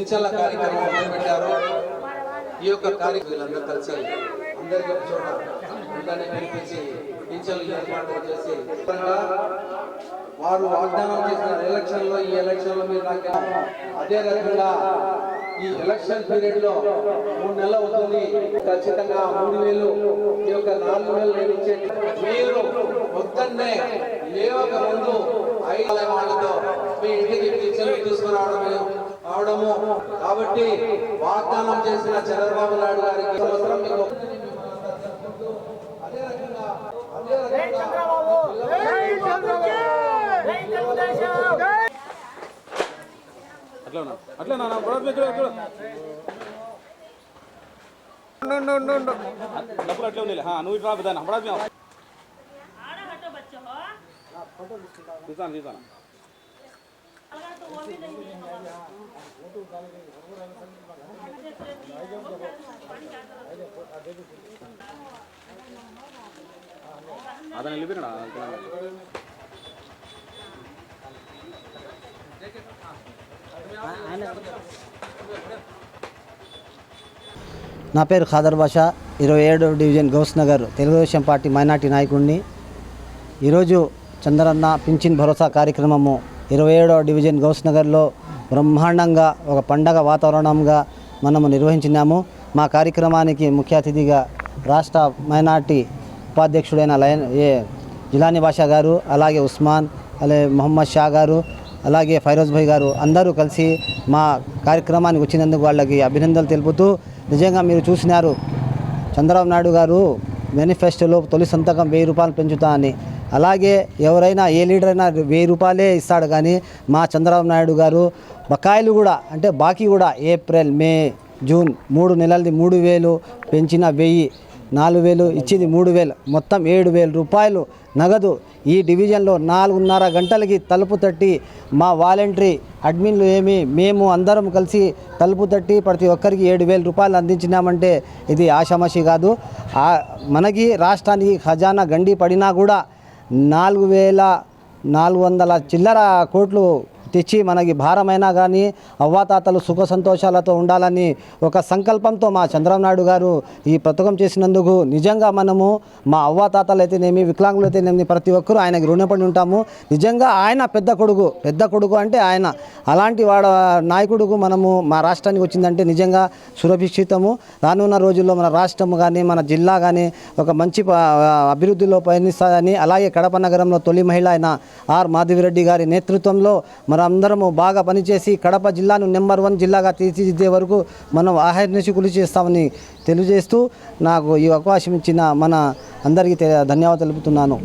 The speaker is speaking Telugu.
పింఛన్ల కార్యక్రమం మొదలుపెట్టారు. ఈ యొక్క కార్యక్రమాలందరూ కలిసి అందరికీ ఒక చోట అందరినీ పిలిపించి పింఛన్లు ఏర్పాటు చేసి వారు వాగ్దానం చేసిన ఎలక్షన్లో ఈ ఎలక్షన్లో మీరు నాకు అదే రకంగా ఈ ఎలక్షన్ పీరియడ్ లో 3 నెలలు అవుతుంది. ఖచ్చితంగా 3,000 ఈ యొక్క 4,000 నేను ఇచ్చే మీరు మొత్తాన్నే లేవక ముందు 5 వాళ్ళతో మీ ఇంటికి పింఛన్లు తీసుకురావడము కాబట్టి వాగ్దానం చేసిన చంద్రబాబు నాయుడు గారికి సంవత్సరం మీకు అదే రకంగా అట్లా నా అట్లా ఉంది నువ్వు ఇట్లా బతానా बड़ा में आड़ा हटो बच्चों हो फोटो खींचाना अगर तो वो भी नहीं है అదన నిలిపినా నా పేరు ఖాదర్ బాషా 27వ division Gous Nagar Telugu Desam party minority నాయకుడిని. ఈరోజు చంద్రన్న పింఛన్ భరోసా కార్యక్రమము 27వ డివిజన్ గౌస్ నగర్లో బ్రహ్మాండంగా ఒక పండగ వాతావరణంగా మనము నిర్వహించినాము. మా కార్యక్రమానికి ముఖ్య అతిథిగా రాష్ట్ర మైనార్టీ ఉపాధ్యక్షుడైన జిలానీ బాషా గారు, అలాగే ఉస్మాన్, అలాగే మొహమ్మద్ షా గారు, అలాగే ఫైరోజ్ భాయ్ గారు అందరూ కలిసి మా కార్యక్రమానికి వచ్చినందుకు వాళ్ళకి అభినందనలు తెలుపుతూ, నిజంగా మీరు చూసినారు చంద్రబాబు నాయుడు గారు మేనిఫెస్టోలో తొలి సంతకం 1000 రూపాయలు పెంచుతా అని. అలాగే ఎవరైనా ఏ లీడర్ అయినా 1000 రూపాయలే ఇస్తాడు, కానీ మా చంద్రబాబు నాయుడు గారు బకాయిలు కూడా అంటే బాకీ కూడా ఏప్రిల్, మే, జూన్ 3 నెలలది 3,000 పెంచిన 1000, 4,000 ఇచ్చింది 3,000, మొత్తం 7,000 రూపాయలు నగదు ఈ డివిజన్లో 4:30 గంటలకి తలుపు తట్టి మా వాలంటరీ అడ్మిన్లు మేము అందరం కలిసి తలుపు తట్టి ప్రతి ఒక్కరికి 7,000 రూపాయలు అందించినామంటే ఇది ఆషామాషి కాదు. మనకి రాష్ట్రానికి ఖజానా గండి పడినా కూడా 4,400 చిల్లర కోట్లు తెచ్చి మనకి భారమైనా కానీ అవ్వాతాతలు సుఖ సంతోషాలతో ఉండాలని ఒక సంకల్పంతో మా చంద్రబాబు నాయుడు గారు ఈ పథకం చేసినందుకు నిజంగా మనము మా అవ్వాతాతలు అయితేనేమి, వికలాంగులు అయితేనేమి ప్రతి ఒక్కరూ ఆయనకి రుణపడి ఉంటాము. నిజంగా ఆయన పెద్ద కొడుకు అంటే ఆయన అలాంటి నాయకుడుకు మనము మా రాష్ట్రానికి వచ్చిందంటే నిజంగా సురభిక్షితము. రానున్న రోజుల్లో మన రాష్ట్రం కానీ మన జిల్లా కానీ ఒక మంచి అభివృద్ధిలో పయనిస్తుందని, అలాగే కడప నగరంలో తొలి మహిళ అయిన ఆర్ మాధవిరెడ్డి గారి నేతృత్వంలో అందరము బాగా పనిచేసి కడప జిల్లాను నెంబర్ 1 జిల్లాగా తీర్చిదిద్దే వరకు మనం ఆహర్నిశి కృషి చేస్తామని తెలియజేస్తూ నాకు ఈ అవకాశం ఇచ్చిన మన అందరికీ ధన్యవాదాలు తెలుపుతున్నాను.